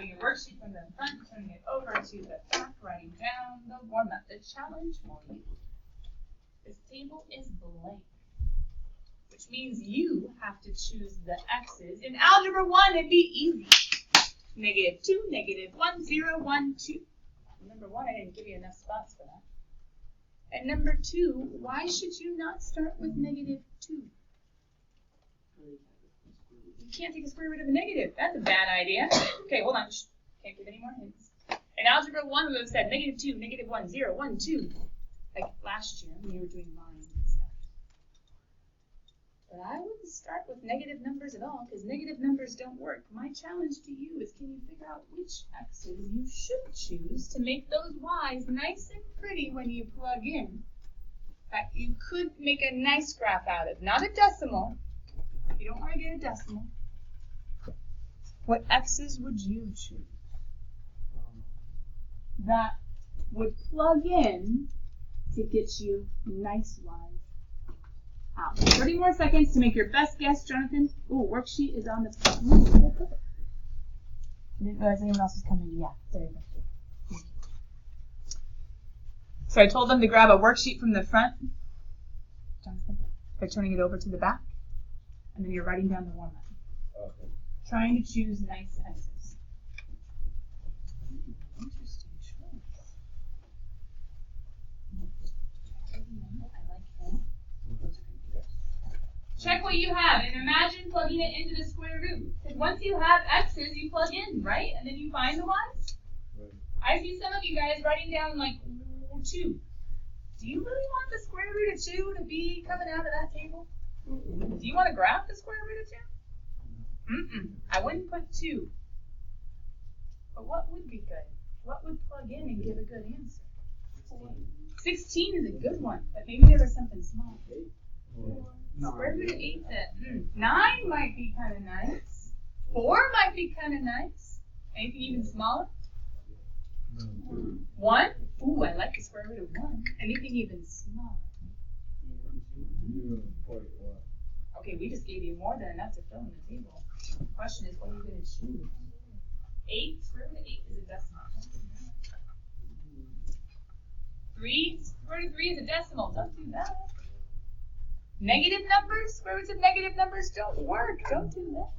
grabbing your worksheet from the front, turning it over to the back, writing down the warm-up. The challenge for you. This table is blank, which means you have to choose the x's. In Algebra 1, it'd be easy. -2, -1, 0, 1, 2. Number 1, I didn't give you enough spots for that. And number 2, why should you not start with -2? You can't take the square root of a negative. That's a bad idea. Okay, hold on. Can't give any more hints. In Algebra 1, we would have said -2, -1, 0, 1, 2. Like last year when you were doing lines and stuff. But I wouldn't start with negative numbers at all, because negative numbers don't work. My challenge to you is, can you figure out which x's you should choose to make those y's nice and pretty when you plug in, that you could make a nice graph out of, not a decimal. You don't want to get a decimal. What x's would you choose that would plug in to get you nice y's out? 30 more seconds to make your best guess, Jonathan. Ooh, worksheet is on the front. I didn't realize anyone else was coming. Yeah, there you go. So I told them to grab a worksheet from the front, Jonathan, by turning it over to the back, and then you're writing down the warm-up. Okay. Trying to choose nice x's. Interesting choice. I like him. Check what you have, and imagine plugging it into the square root. Because once you have x's, you plug in, right? And then you find the y's. Right. I see some of you guys writing down like 2. Do you really want the square root of 2 to be coming out of that table? Do you want to graph the square root of 2? I wouldn't put 2. But what would be good? What would plug in and give a good answer? 16 is a good one, but maybe there was something small. Square root of 8 said, 9 might be kind of nice. 4 might be kind of nice. Anything even smaller? 1? Ooh, I like the square root of 1. Anything even smaller? Okay, we just gave you more than enough to fill in the table. The question is, what are you going to choose? 8, square root of 8 is a decimal. 3, square root of 3 is a decimal. Don't do that. Negative numbers, square roots of negative numbers don't work. Don't do that.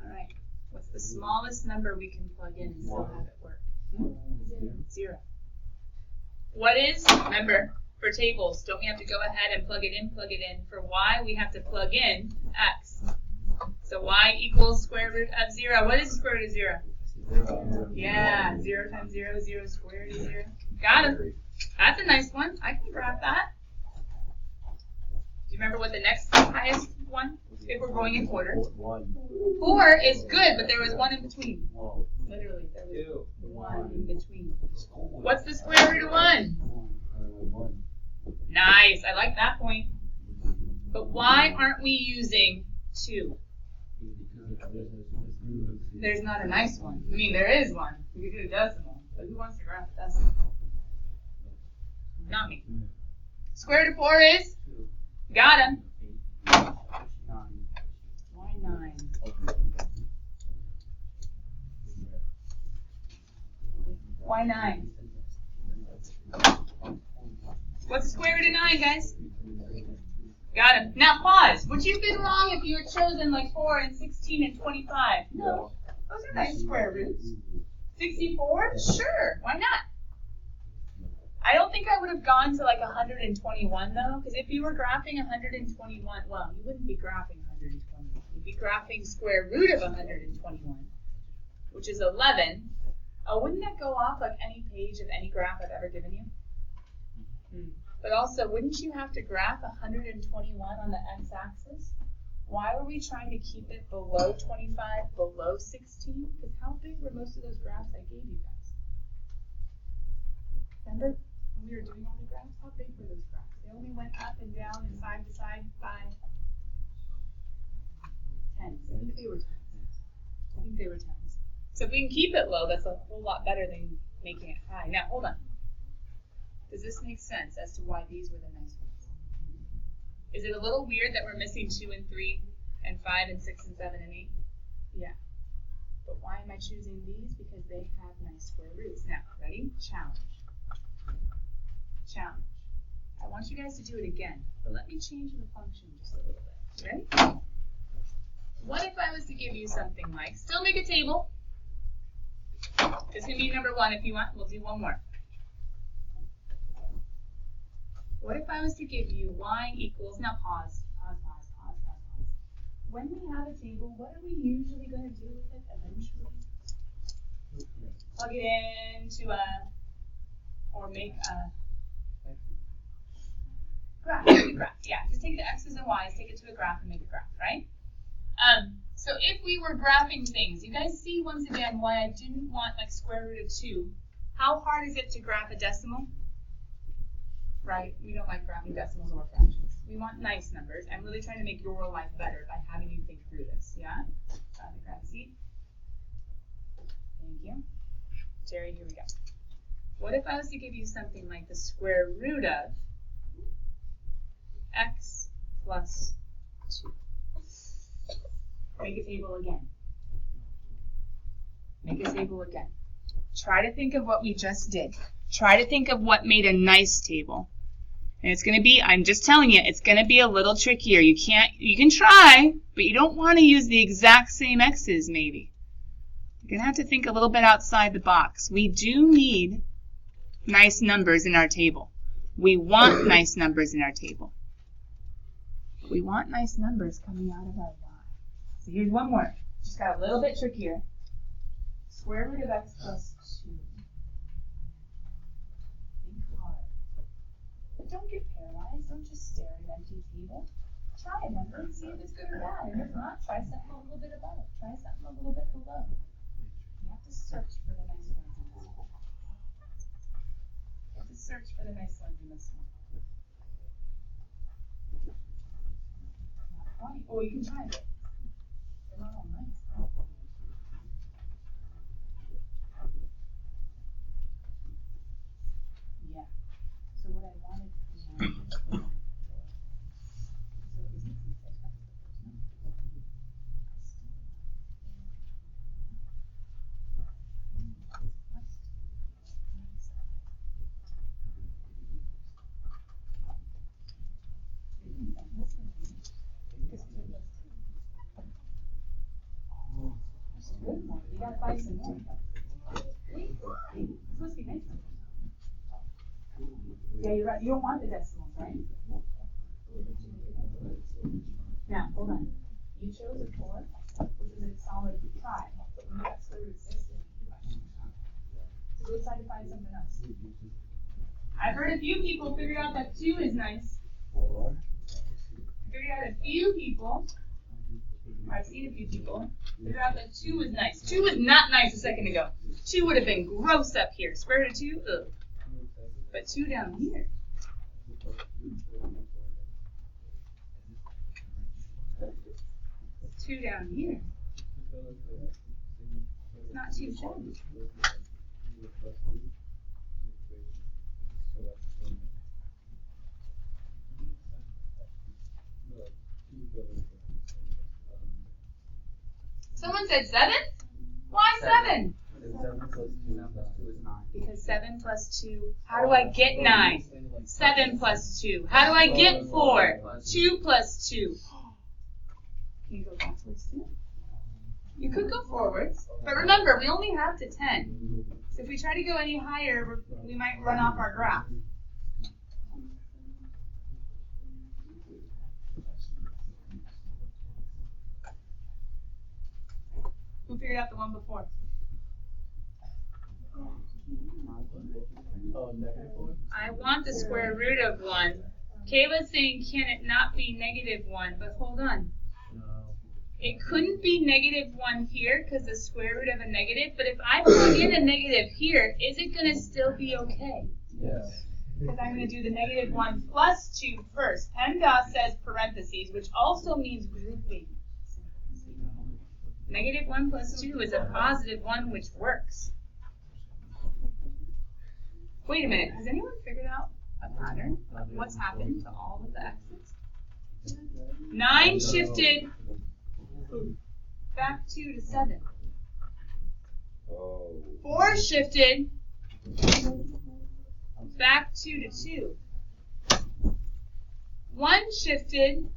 All right. What's the smallest number we can plug in and still have it work? 0. What is, remember, for tables, don't we have to go ahead and plug it in? For y, we have to plug in x. So y equals square root of 0. What is the square root of 0? Yeah, 0 times 0, 0 squared is 0. Got it. That's a nice one. I can graph that. Do you remember what the next highest one? If we're going in order. 4 is good, but there was 1 in between. Literally, there was 1 in between. What's the square root of 1? Nice. I like that point. But why aren't we using 2? There's not a nice one. I mean, there is one. We could do a decimal. But who wants to graph a decimal? Not me. Square root of 4 is? Got him. Why 9? Why 9? What's the square root of 9, guys? Got him. Now pause. Would you have been wrong if you had chosen like 4 and 16 and 25? No. Those are nice square roots. 64? Sure. Why not? I don't think I would have gone to like 121 though, because if you were graphing 121, well, you wouldn't be graphing 121. You'd be graphing square root of 121, which is 11. Oh, wouldn't that go off like any page of any graph I've ever given you? But also, wouldn't you have to graph 121 on the x-axis? Why were we trying to keep it below 25, below 16? Because how big were most of those graphs I gave you guys? Remember when we were doing all the graphs? How big were those graphs? They only went up and down and side to side by 10s. I think they were 10s. So if we can keep it low, that's a whole lot better than making it high. Now, hold on. Does this make sense as to why these were the nice ones? Is it a little weird that we're missing 2 and 3 and 5 and 6 and 7 and 8? Yeah. But why am I choosing these? Because they have nice square roots. Now, ready? Challenge. Challenge. I want you guys to do it again, but let me change the function just a little bit. Ready? What if I was to give you something like, still make a table. This can be number 1 if you want. We'll do one more. What if I was to give you y equals, now pause. When we have a table, what are we usually going to do with it eventually? Plug it into or make a graph. Yeah, just take the x's and y's, take it to a graph and make a graph, right? So if we were graphing things, you guys see once again why I didn't want like square root of 2. How hard is it to graph a decimal? Right? We don't like graphing decimals or fractions. We want nice numbers. I'm really trying to make your life better by having you think through this. Yeah? Grab a seat. Thank you. Jerry, here we go. What if I was to give you something like the square root of x plus 2? Make a table again. Make a table again. Try to think of what we just did. Try to think of what made a nice table. And it's going to be, I'm just telling you, it's going to be a little trickier. You can try, but you don't want to use the exact same x's maybe. You're going to have to think a little bit outside the box. We do need nice numbers in our table. We want nice numbers in our table. We want nice numbers coming out of our y. So here's one more. Just got a little bit trickier. Square root of x plus 2. Think hard. But don't get paralyzed. Don't just stare at an empty table. Try a number and see if it's good or bad. And if not, try something a little bit above it. Try something a little bit below. You have to search for the nice ones in this one. You have to search for the nice ones in this one. Not quite. Oh, you can try it. They're not all nice. Yeah. So what I wanted to know. You gotta find some more. Wait, it's supposed to be nice. Yeah, you're right. You don't want the decimals, right? Now, hold on. You chose a 4, which is a solid try. But when you got square root 6, so go decide to find something else. I've heard a few people figure out that 2 is nice. I figured out a few people. I've seen a few people figure out that 2 is nice. 2 was not nice a second ago. 2 would have been gross up here. Square root of 2, ugh. But 2 down here. 2 down here. It's not too shabby. Someone said 7? Why 7? Because 7 plus 2, how do I get 9? 7 plus 2, how do I get 4? 2 plus 2. Can you go backwards too? You could go forwards, but remember, we only have to 10. So if we try to go any higher, we might run off our graph. Who figured out the one before? I want the square root of 1. Kayla's saying, can it not be -1? But hold on. It couldn't be -1 here because the square root of a negative. But if I plug in a negative here, is it going to still be okay? Yes. Because I'm going to do the -1 plus 2 first. PEMDAS says parentheses, which also means grouping. -1 plus 2 is a positive 1, which works. Wait a minute. Has anyone figured out a pattern of what's happened to all of the x's? 9 shifted back 2 to 7. 4 shifted back 2 to 2. 1 shifted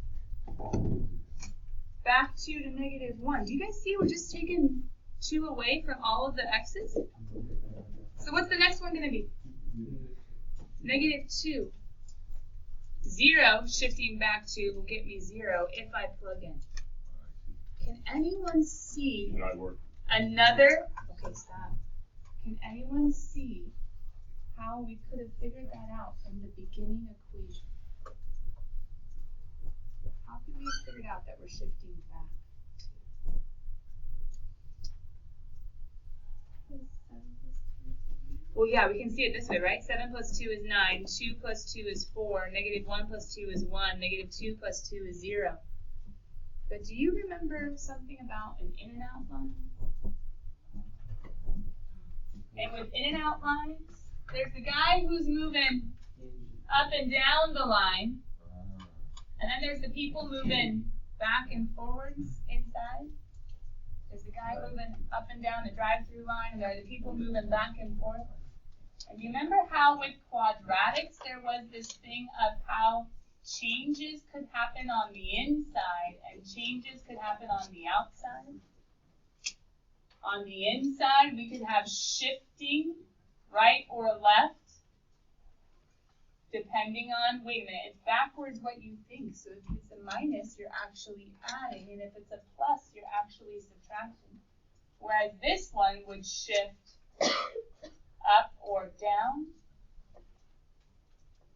back 2 to -1. Do you guys see we're just taking 2 away from all of the x's? So what's the next one going to be? -2. 0 shifting back 2 will get me 0 if I plug in. Can anyone see another? Okay, stop. Can anyone see how we could have figured that out from the beginning equation? How could we have figured out that we're shifting back? Well, yeah, we can see it this way, right? 7 plus 2 is 9. 2 plus 2 is 4. -1 plus 2 is 1. -2 plus 2 is 0. But do you remember something about an in and out line? And with in and out lines, there's the guy who's moving up and down the line. And then there's the people moving back and forwards inside. There's the guy moving up and down the drive-through line, and there are the people moving back and forth. And you remember how with quadratics there was this thing of how changes could happen on the inside and changes could happen on the outside? On the inside, we could have shifting right or left, depending on, wait a minute, it's backwards what you think. So if it's a minus, you're actually adding, and if it's a plus, you're actually subtracting. Whereas this one would shift up or down.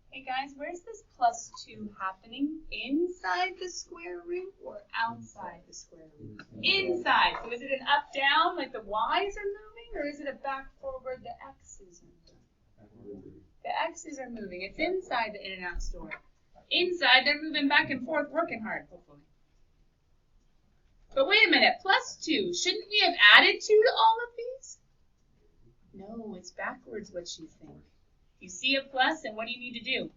Hey guys, where's this +2 happening? Inside the square root or outside the square root? Inside. So is it an up-down, like the y's are moving, or is it a back-forward, the x's are moving? The x's are moving. It's inside the in and out store. Inside, they're moving back and forth, working hard, hopefully. But wait a minute, +2. Shouldn't we have added 2 to all of these? No, it's backwards what you think. You see a plus, and what do you need to do?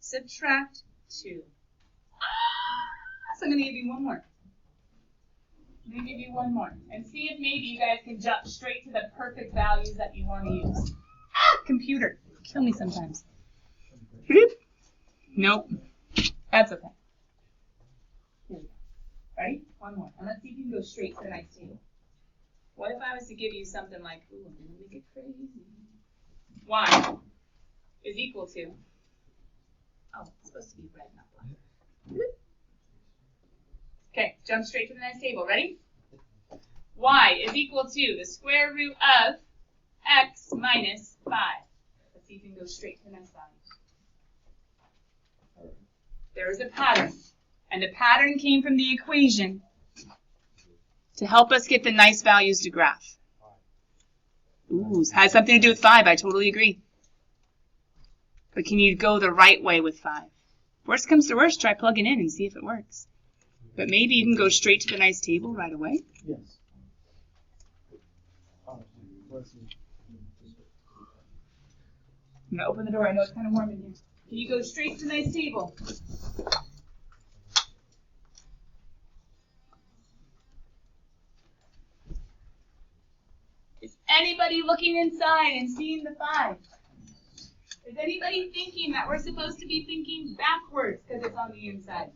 Subtract 2. So I'm going to give you one more. I'm going to give you one more. And see if maybe you guys can jump straight to the perfect values that you want to use. Computer. Kill me sometimes. Nope. That's okay. Here we go. Ready? One more. And let's see if you can go straight to the next table. What if I was to give you something like, ooh, I'm going to make it crazy. Y is equal to, oh, it's supposed to be red, not black. Okay, jump straight to the next table. Ready? Y is equal to the square root of x minus 5. Let's see if you can go straight to the next value. There is a pattern, and the pattern came from the equation to help us get the nice values to graph. Ooh, has something to do with 5, I totally agree. But can you go the right way with 5? Worst comes to worst, try plugging in and see if it works. But maybe you can go straight to the nice table right away. Yes. I'm going to open the door. I know it's kind of warm in here. Can you go straight to the nice table? Is anybody looking inside and seeing the 5? Is anybody thinking that we're supposed to be thinking backwards because it's on the inside?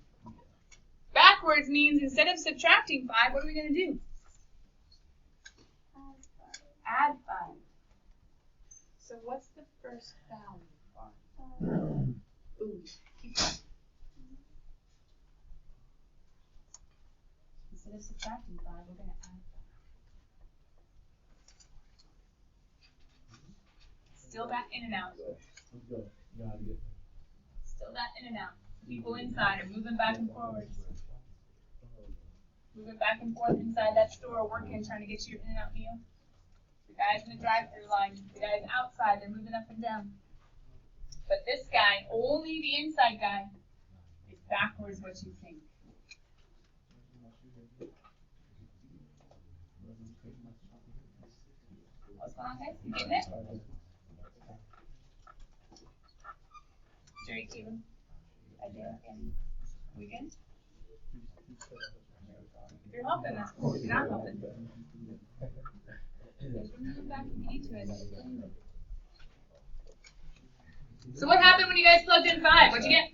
Backwards means instead of subtracting 5, what are we going to do? Add 5. So what's the first value? Ooh, keep going. Instead of subtracting 5, we're going to add 5. Still that in and out. Still that in and out. People inside are moving back and forward. Moving back and forth inside that store, working, trying to get you your in and out meal. The guys in the drive-thru line, the guys outside, they're moving up and down. But this guy, only the inside guy, is backwards what you think. What's going on, guys? You getting it? Jerry Caleb. Weekend? If you're helping, that's cool. If you're not helping, come back and eat to it. So what happened when you guys plugged in 5? What'd you get?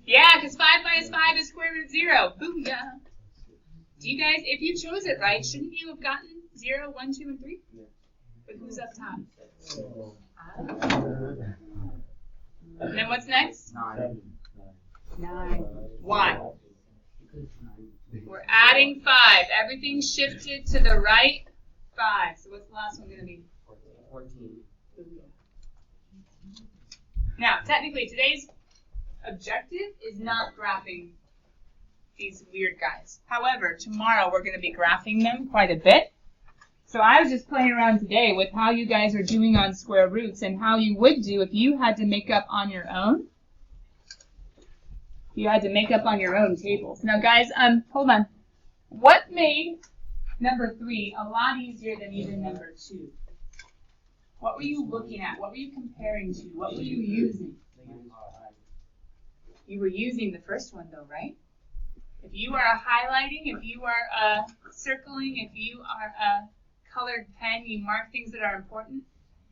Yeah, because 5 minus 5 is square root of 0. Booyah. Do you guys, if you chose it right, shouldn't you have gotten 0, 1, 2, and 3? But who's up top? And then what's next? 9. Why? We're adding 5. Everything shifted to the right. 5. So what's the last one going to be? 14. Now, technically, today's objective is not graphing these weird guys. However, tomorrow we're going to be graphing them quite a bit. So I was just playing around today with how you guys are doing on square roots and how you would do if you had to make up on your own. You had to make up on your own tables. Now, guys, hold on. What made number 3 a lot easier than even number 2? What were you looking at? What were you comparing to? What were you using? You were using the first one, though, right? If you are highlighting, if you are circling, if you are a colored pen, you mark things that are important.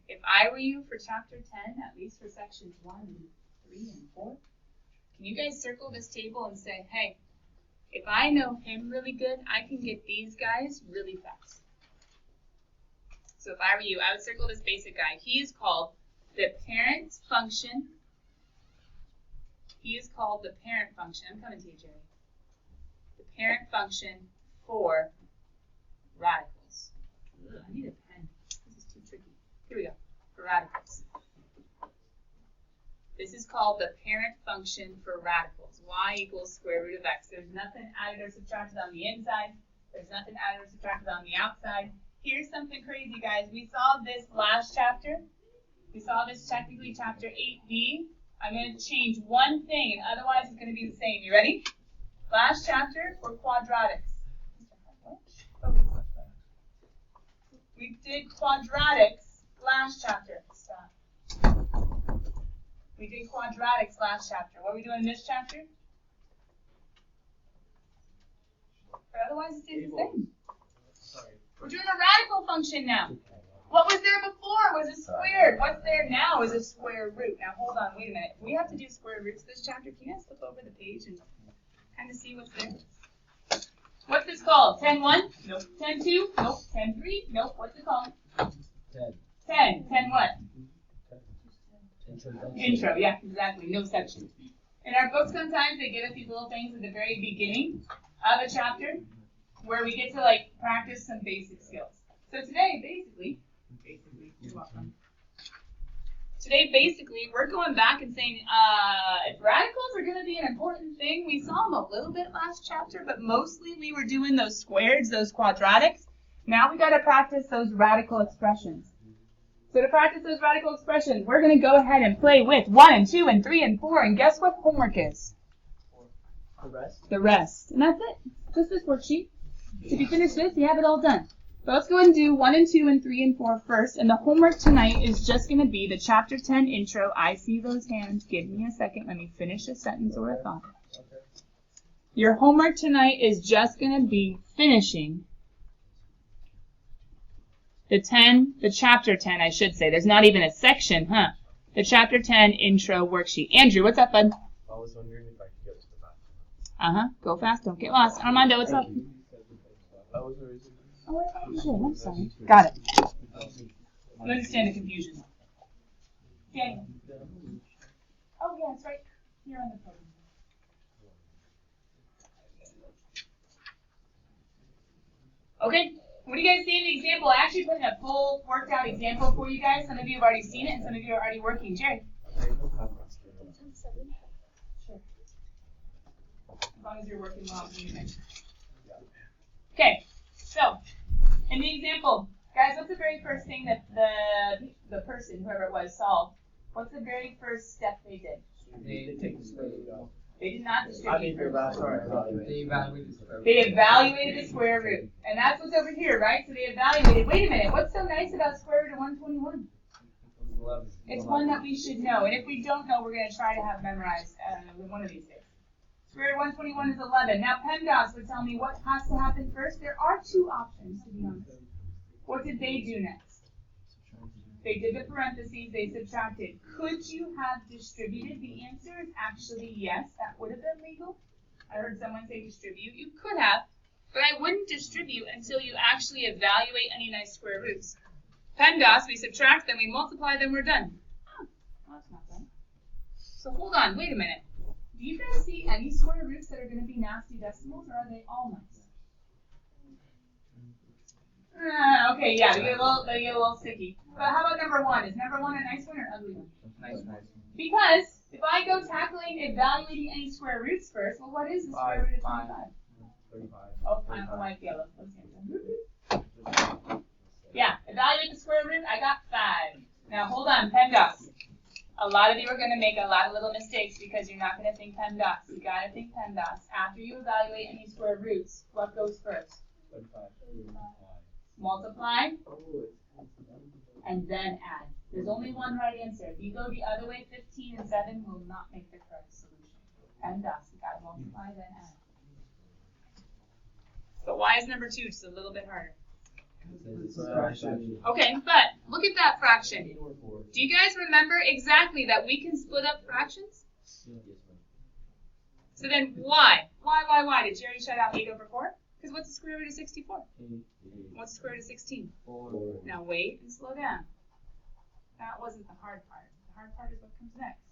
If I were you for chapter 10, at least for sections 1 and 3 and 4, can you guys circle this table and say, hey, if I know him really good, I can get these guys really fast. So if I were you, I would circle this basic guy. He is called the parent function. He is called the parent function. I'm coming to you, Jerry. The parent function for radicals. Ugh, I need a pen. This is too tricky. Here we go. For radicals. This is called the parent function for radicals. Y equals square root of x. There's nothing added or subtracted on the inside. There's nothing added or subtracted on the outside. Here's something crazy, guys. We saw this last chapter. We saw this technically chapter 8b. I'm going to change one thing, and otherwise it's going to be the same. You ready? Last chapter were quadratics. We did quadratics last chapter. Stop. We did quadratics last chapter. What are we doing in this chapter? But otherwise it stays the same. We're doing a radical function now. What was there before was a squared. What's there now is a square root. Now hold on, wait a minute. We have to do square roots this chapter. Can you guys flip over the page and kind of see what's there? What's this called? 10-1? Nope. 10-2? Nope. 10-3? Nope. What's it called? 10. 10. 10 what? Intro. Intro, yeah, exactly. No section. In our books, sometimes they give us these little things at the very beginning of a chapter where we get to like practice some basic skills. So today, basically, you're welcome. Today, basically, we're going back and saying if radicals are going to be an important thing, we saw them a little bit last chapter, but mostly we were doing those squares, those quadratics. Now we got to practice those radical expressions. So to practice those radical expressions, we're going to go ahead and play with 1 and 2 and 3 and 4, and guess what homework is? The rest? The rest. And that's it. Just this worksheet. If you finish this, you have it all done. So let's go ahead and do 1 and 2 and 3 and 4 first. And the homework tonight is just going to be the chapter 10 intro. I see those hands. Give me a second. Let me finish a sentence or a thought. Okay. Your homework tonight is just going to be finishing the chapter 10, I should say. There's not even a section, huh? The chapter 10 intro worksheet. Andrew, what's up, bud? I was wondering if I could get to the bathroom. Go fast. Don't get lost. Armando, what's up? Oh, I'm sorry. Got it. I understand the confusion. Daniel. Oh, yeah, it's right here on the podium. Okay, what do you guys see in the example? I actually put in a full worked out example for you guys. Some of you have already seen it, and some of you are already working. Jerry? Sure. As long as you're working well. Okay, so in the example, guys, what's the very first thing that the person, whoever it was, solved? What's the very first step they did? They take the square root off. They did not distribute. They evaluated the square root. And that's what's over here, right? So they evaluated. Wait a minute. What's so nice about square root of 121? It's one that we should know. And if we don't know, we're going to try to have memorized one of these days. Square root of 121 is 11. Now PEMDAS would tell me what has to happen first. There are two options, to be honest. What did they do next? They did the parentheses, they subtracted. Could you have distributed? The answer is actually yes, that would have been legal. I heard someone say distribute. You could have, but I wouldn't distribute until you actually evaluate any nice square roots. PEMDAS, we subtract, then we multiply, then we're done. Oh, well, that's not bad. So hold on, wait a minute. Do you guys see any square roots that are going to be nasty decimals, or are they all nice? Okay, yeah, they get a little sticky. But how about number 1? Is number 1 a nice one or an ugly one? Nice. Because if I go tackling evaluating any square roots first, well, what is the square root of 25? 35. Oh, I'm white yellow. Yeah, evaluate the square root. I got 5. Now hold on, PEMDAS. A lot of you are going to make a lot of little mistakes because you're not going to think PEMDAS. You got to think PEMDAS. After you evaluate any square roots, what goes first? 35. Multiply and then add. There's only one right answer. If you go the other way, 15 and 7 will not make the correct solution. PEMDAS, you got to multiply then add. So why is number 2 just a little bit harder? Okay, but look at that fraction. Do you guys remember exactly that we can split up fractions? So then why? Why? Did Jerry shout out 8 over 4? Because what's the square root of 64? What's the square root of 16? 4. Now wait and slow down. That wasn't the hard part. The hard part is what comes next.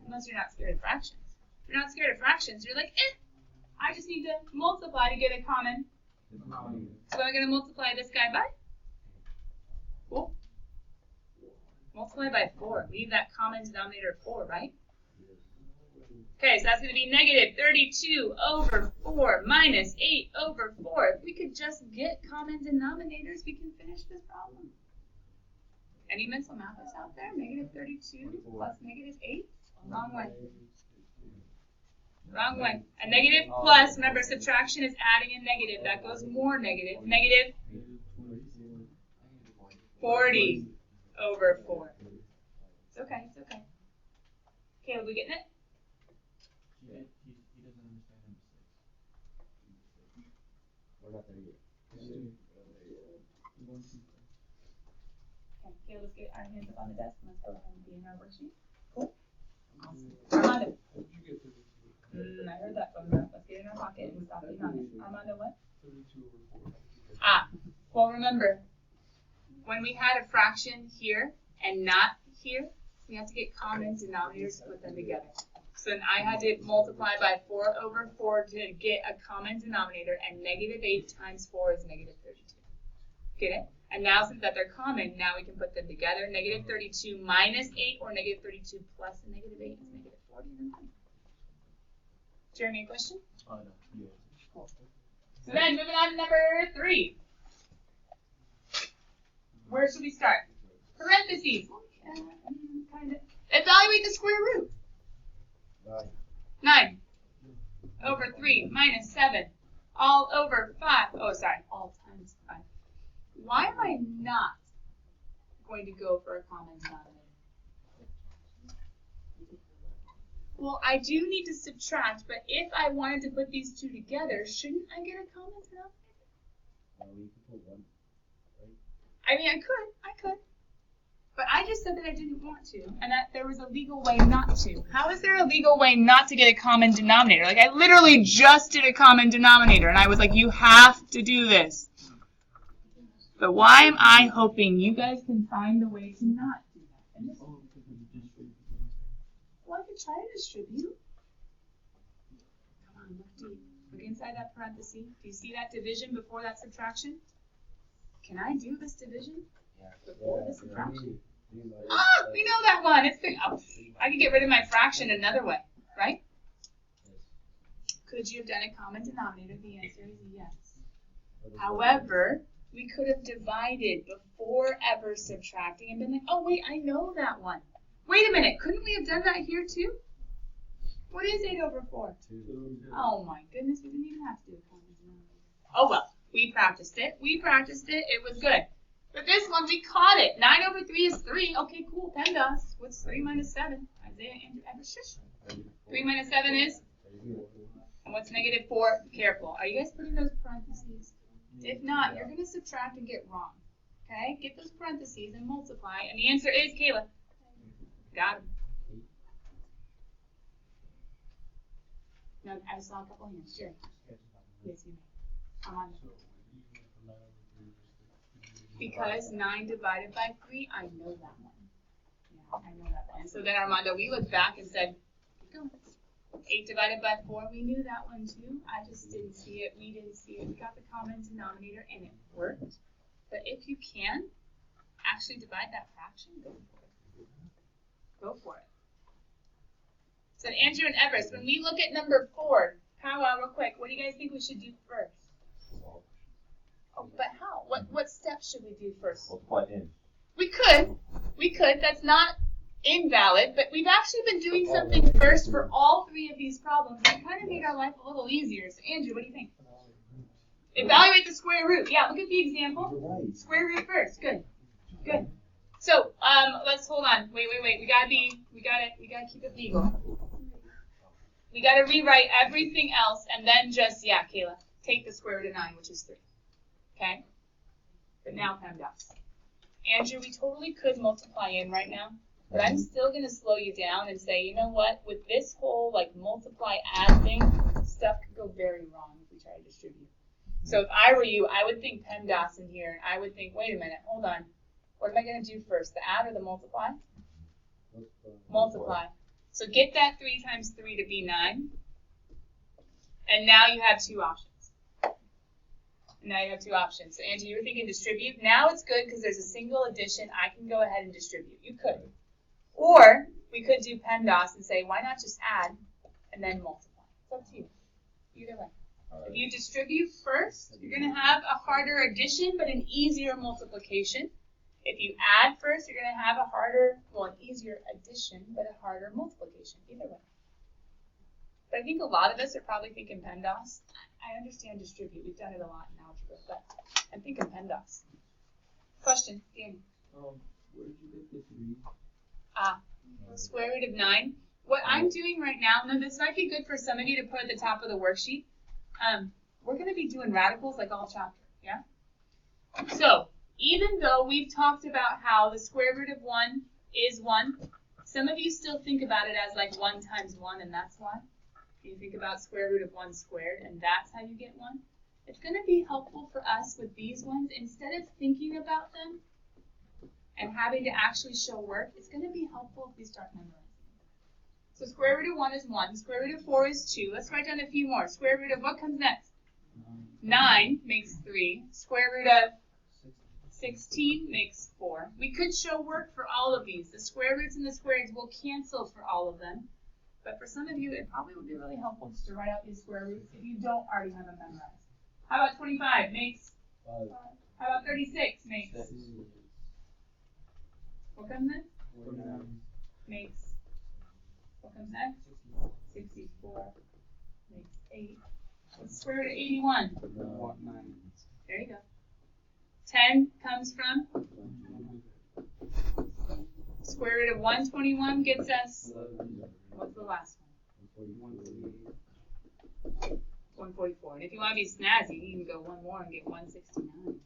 Unless you're not scared of fractions. If you're not scared of fractions, you're like, I just need to multiply to get a common. So I'm going to multiply this guy by? Cool. Multiply by 4. Leave that common denominator of 4, right? Okay, so that's going to be negative 32 over 4 minus 8 over 4. If we could just get common denominators, we can finish this problem. Any mental math out there? Negative 32 plus negative 8? Wrong way. Wrong way. A negative plus, remember subtraction is adding a negative. That goes more negative. Negative 40 over 4. It's okay, it's okay. Caleb, we getting it? He doesn't understand number 6. We're not there yet. Okay, Caleb, let's get our hands up on the desk and let's go ahead and be in our worksheet. Cool. Awesome. Armando. I heard that from her. Let's get in our pocket and stop being on it. Armando, what? 32 over 4. Well, remember, when we had a fraction here and not here, we had to get common denominators to put them together. So then I had to multiply by 4 over 4 to get a common denominator, and negative 8 times 4 is negative 32. Get it? And now since that they're common, now we can put them together. Negative 32 minus 8 or negative 32 plus a negative 8 is negative 40. Jeremy, a question? No. Yeah. Cool. So then moving on to number 3. Where should we start? Parentheses. Kind of. Evaluate the square root. 9 over 3 minus 7 all over 5. Oh, sorry, all times 5. Why am I not going to go for a common denominator? Well, I do need to subtract, but if I wanted to put these two together, shouldn't I get a common denominator? I mean, I could. But I just said that I didn't want to, and that there was a legal way not to. How is there a legal way not to get a common denominator? Like, I literally just did a common denominator, and I was like, you have to do this. But why am I hoping you guys can find a way to not do that? Well, I could try to distribute. Come on, look deep. Look inside that parenthesis. Do you see that division before that subtraction? Can I do this division before the subtraction? We know that one. It's big. Oh, I could get rid of my fraction another way, right? Could you have done a common denominator? The answer is yes. However, we could have divided before ever subtracting and been like, oh, wait, I know that one. Wait a minute. Couldn't we have done that here too? What is 8 over 4? 2. Oh, my goodness. We didn't even have to do a common denominator. Oh, well. We practiced it. It was good. But this one, we caught it. 9 over 3 is 3. Okay, cool. PEMDAS. What's 3 minus 7? Isaiah, Andrew, Ever, shush. 3 minus 7 is And what's negative 4? Careful. Are you guys putting those parentheses? If not, you're going to subtract and get wrong. Okay? Get those parentheses and multiply. And the answer is, Kayla. Got it. No, I saw a couple hands. Sure. Yes, you may. I'm on it. Because 9 divided by 3, I know that one. Yeah, I know that one. And so then, Armando, we looked back and said, go. 8 divided by 4, we knew that one too. I just didn't see it. We didn't see it. We got the common denominator and it worked. But if you can actually divide that fraction, go for it. Go for it. So Andrew and Everest, when we look at number 4, powwow real quick, what do you guys think we should do first? Oh, but how? What steps should we do first? Multiply in. We could. That's not invalid, but we've actually been doing something first for all 3 of these problems that kind of made our life a little easier. So Andrew, what do you think? Evaluate the square root. Yeah, look at the example. Square root first. Good. Good. So let's hold on. Wait. We gotta keep it legal. We gotta rewrite everything else and then just Kayla, take the square root of 9, which is 3. Okay? But now PEMDAS. Andrew, we totally could multiply in right now, but I'm still going to slow you down and say, you know what? With this whole multiply add thing, stuff could go very wrong if we try to distribute. So if I were you, I would think PEMDAS in here. I would think, wait a minute, hold on. What am I going to do first, the add or the multiply? Multiply. So get that 3 times 3 to be 9. And now you have 2 options. Now you have 2 options. So Angie, you were thinking distribute. Now it's good because there's a single addition. I can go ahead and distribute. You could. Or we could do PEMDAS and say, why not just add and then multiply? It's up to you. Either way. If you distribute first, you're going to have a harder addition but an easier multiplication. If you add first, you're going to have an easier addition but a harder multiplication. Either way. But I think a lot of us are probably thinking PEMDAS. I understand distribute. We've done it a lot in algebra, but I'm thinking PEMDAS. Question, Danny. Where did you get the 3? Square root of 9. What I'm doing right now, this might be good for some of you to put at the top of the worksheet. We're going to be doing radicals like all chapter, yeah? So, even though we've talked about how the square root of 1 is 1, some of you still think about it as 1 times 1, and that's why. You think about square root of 1 squared, and that's how you get 1. It's going to be helpful for us with these ones. Instead of thinking about them and having to actually show work, it's going to be helpful if we start memorizing. So square root of 1 is 1. Square root of 4 is 2. Let's write down a few more. Square root of what comes next? 9 makes 3. Square root of 16 makes 4. We could show work for all of these. The square roots and the squares will cancel for all of them. But for some of you, it probably would be really helpful just to write out these square roots if you don't already have them memorized. How about 25 makes 5? How about 36 makes 6? What comes next? 49 makes, what comes next? 64 makes 8. What's the square root of 81? 9. There you go. 10 comes from? Square root of 121 gets us, what's the last one? 144. And if you want to be snazzy, you can go one more and get 169.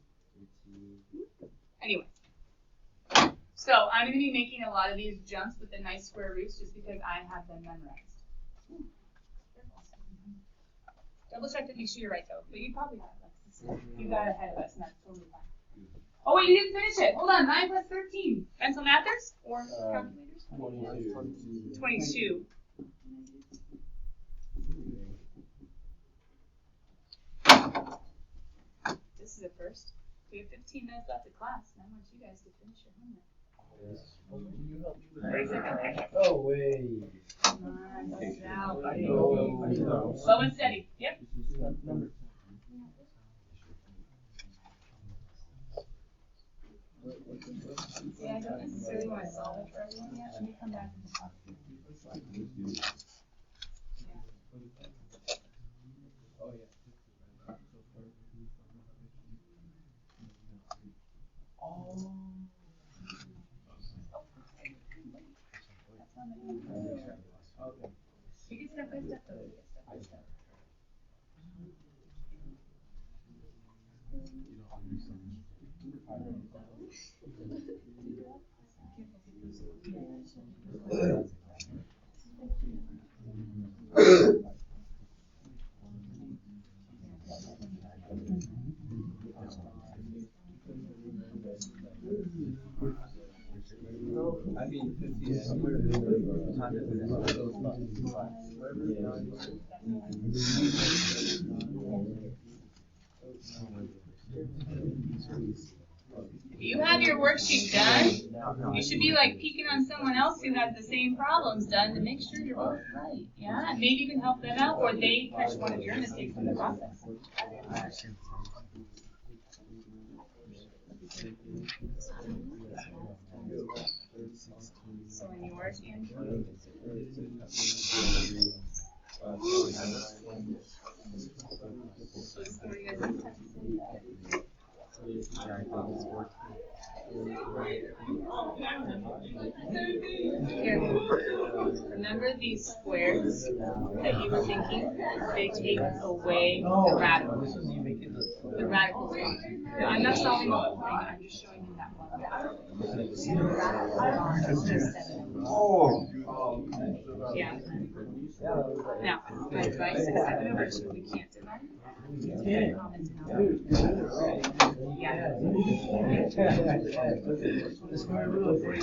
Anyway. So I'm going to be making a lot of these jumps with the nice square roots just because I have them memorized. Double check to make sure you're right though. But you probably have them. You got ahead of us and that's totally fine. Oh wait, you didn't finish it. Hold on. 9 plus 13. Pencil mathers or calculators? 22. This is a first. We have 15 minutes left of class, and I want you guys to finish your homework. Can you help me with What is it? that? No way. Come on, bust it out. No. Slow and steady. Yep. Number. Yeah, I don't necessarily want to solve it for everyone yet. Let me come back and talk to you. Oh yeah. Oh. You can step by step though. If you have your worksheet done, you should be like peeking on someone else who has the same problems done to make sure you're both right. Yeah, and maybe you can help them out, or they catch one of your mistakes in the process. So in yours, Andrew? Here, remember these squares that you were thinking? They take away the radicals. The radicals. I'm not solving the whole thing, I'm just showing you that one. Yeah. Now, 5 by 6, 7 over 2, we can't divide. Yeah. The square root of 49.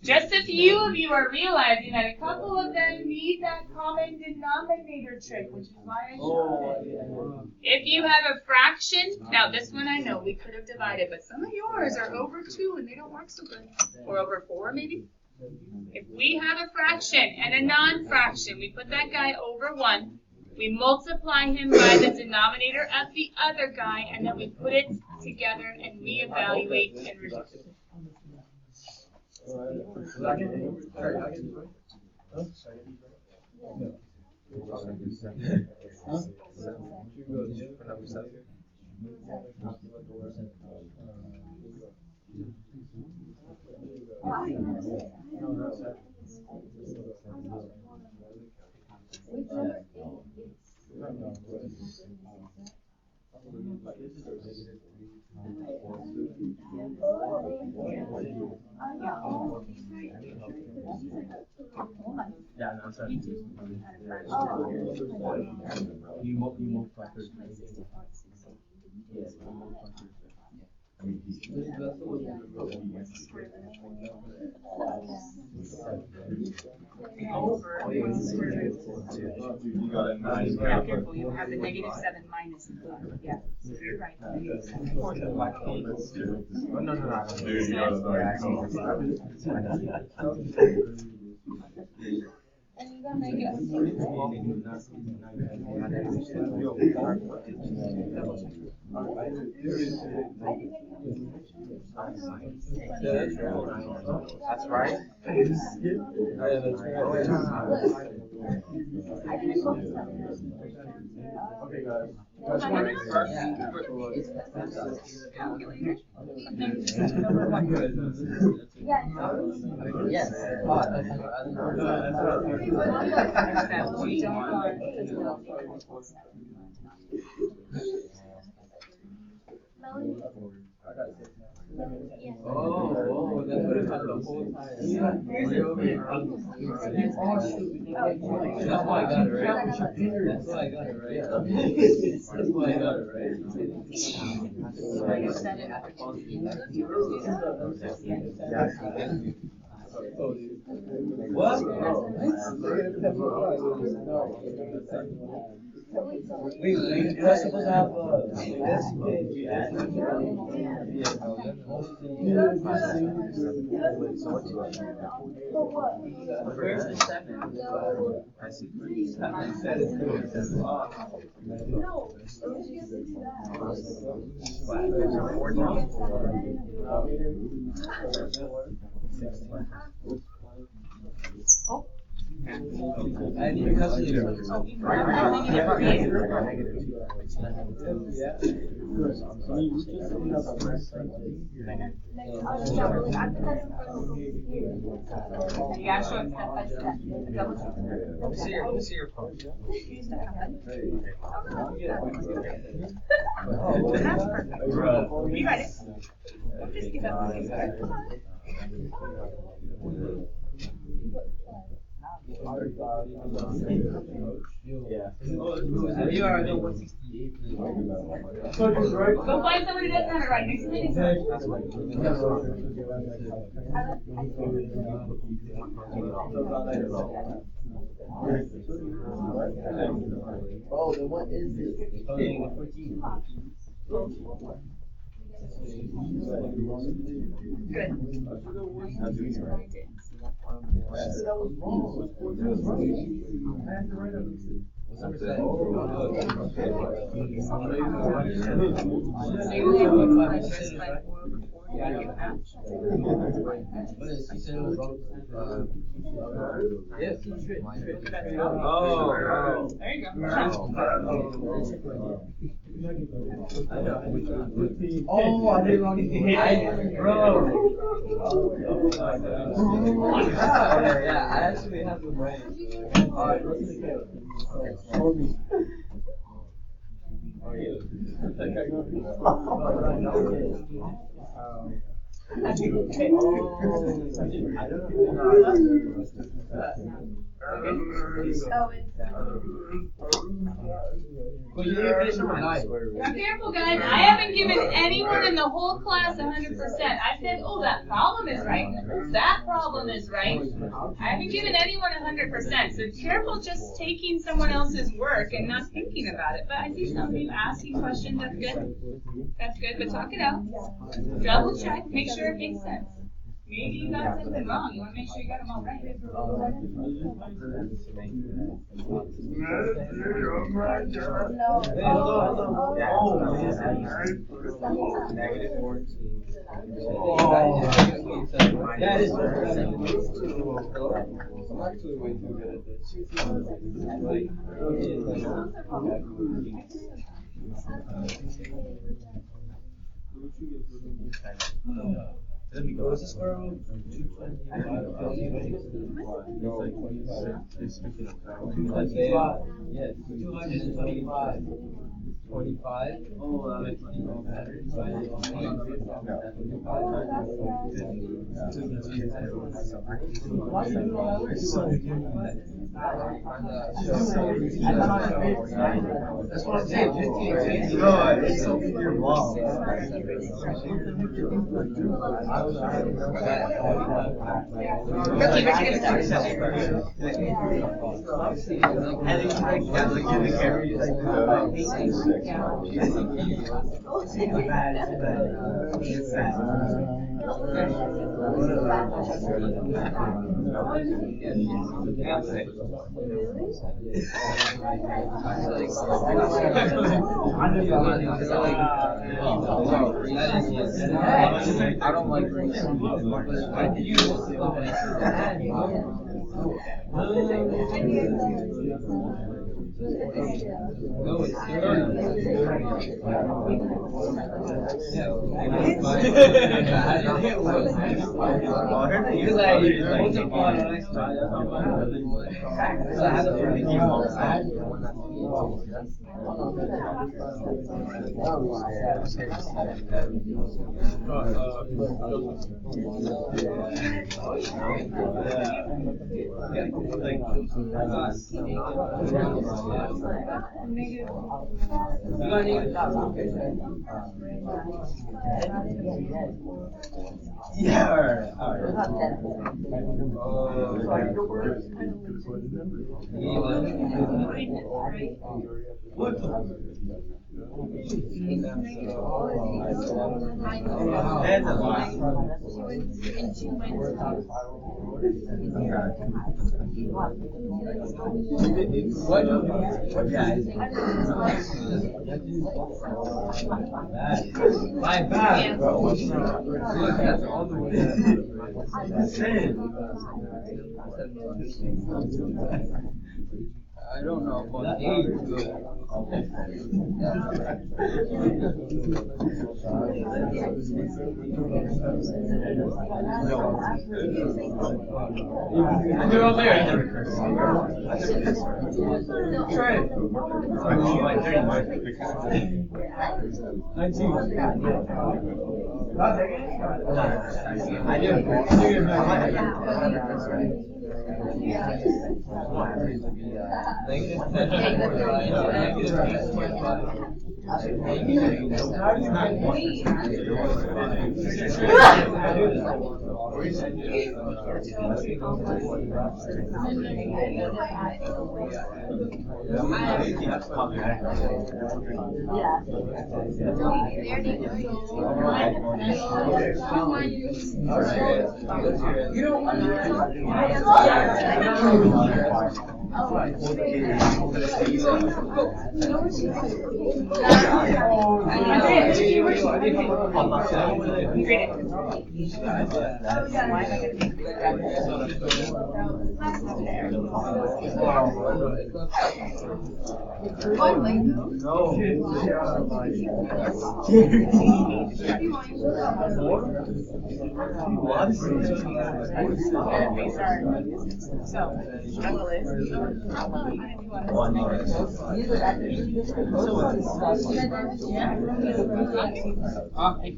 Just a few of you are realizing that a couple of them need that common denominator trick, which is why I showed it. If you have a fraction, now this one I know we could have divided, but some of yours are over 2 and they don't work so good. Or over 4 maybe. If we have a fraction and a non-fraction, we put that guy over 1. We multiply him by the denominator of the other guy, and then we put it together and reevaluate and reduce it. Yeah, no, sorry. You multiply 30. Yes, you multiply 30. You got a 9. Yeah, careful, you have the -7 minus. Yeah, you're right. -7. No. Dude, you got a 9. And you gotta make it That's right. Okay, guys. Yes. Oh, that's what it was the whole time. That's why I got it right. That's why I got it right. That's why I got it right. What? Wait, you're not supposed to have this? Where's the 7? I see. And your cousin is You gotta show it step by step. Double check. Let me see your phone. That's perfect. You got it. Don't just give up. You are the 168. Go find somebody who doesn't have it right. Next time it's Oh, then what is this? good. That was wrong. Oh. There you go. Oh, I did it wrong. Bro. Yeah, I actually have the right. Alright, what's the code? Be careful, guys. I haven't given anyone in the whole class 100%. I said, oh, that problem is right. That problem is right. I haven't given anyone 100%. So careful just taking someone else's work and not thinking about it. But I see some of you asking questions. That's good. That's good. But talk it out. Double check. Make sure it makes sense. Maybe you got something wrong. You want to make sure you got them all right. Negative 14. That is I'm actually way too good at this. Let me go. What's the square root? No, it's speaking of time. 225. Yes, 225. 25. Oh, that's what I'm saying. 15. No, it's something you're wrong. Rookie, where'd you get the I don't like No, it's Yeah, alright. What? That's a lot. My bad, bro. That's all the way. I don't know about the age. You're over there. Try it. I do. I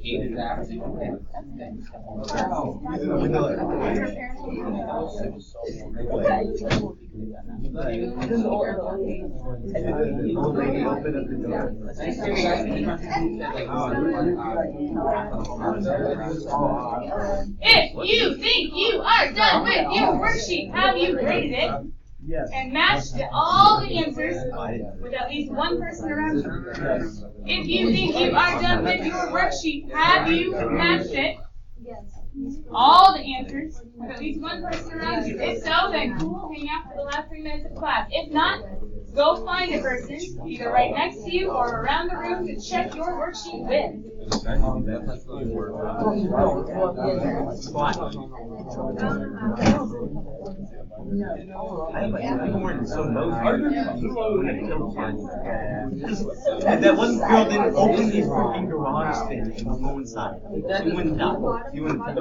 hated that. If you think you are done with your worksheet, have you graded it? Yes. And matched all the answers with at least one person around you? If you think you are done with your worksheet, have you matched it? All the answers with at least one person around you. If so, then cool, hang out for the last 3 minutes of class. If not, go find a person, either right next to you or around the room, to check your worksheet with. And that one girl didn't open the freaking garage thing and go inside. She wouldn't die. She wouldn't die.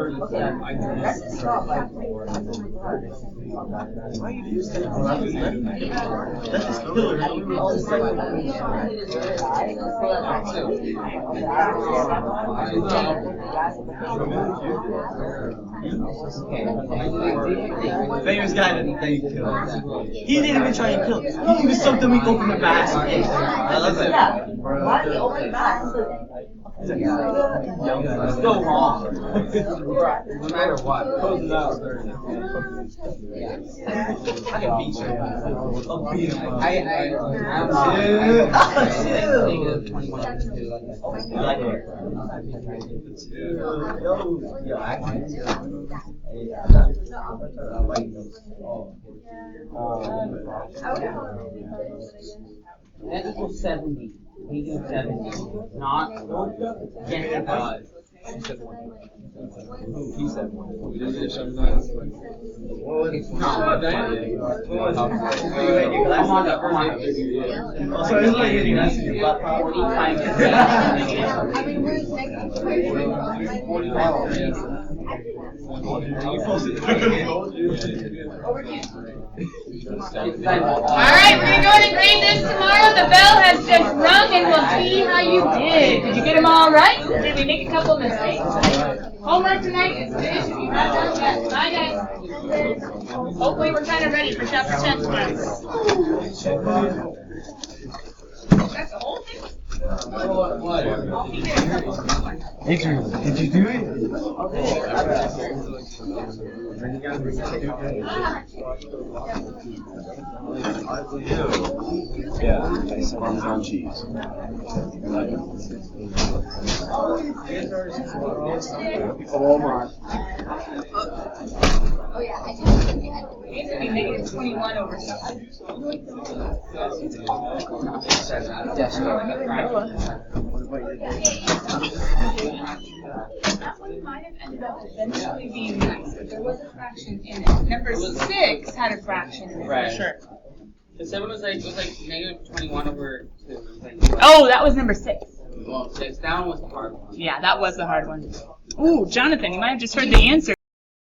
Why are you doing that? Let's just kill her. Famous guy didn't think he killed him. He didn't even try to kill him. He even something we open the basket. I love it. Why do you open the basket? Still wrong. No matter what. Close it out. I can beat you. I'll beat him. I like it. That equals 70. We do 70. Not get He said one. It's not. Come on. Oh, sorry, it's like getting nice to you. 40 times. You posted Alright, we're gonna go ahead and grade this tomorrow. The bell has just rung and we'll see how you did. Did you get them all right? Did we make a couple mistakes? Homework tonight is finished. If you have done that, bye guys. Hopefully we're kind of ready for chapter 10 tomorrow. That's the whole thing? I'll be there in a couple. Did you do it? Yeah, I said Parmesan cheese. Walmart. It's going to be negative 21 over 7. That one might have ended up eventually being nice, but there was a fraction in it. Number 6 had a fraction in it, Right. for sure. The 7 was like negative 21 over 2. Oh, that was number 6. Well, 6. That one was the hard one. Yeah, that was the hard one. Ooh, Jonathan, you might have just heard the answer.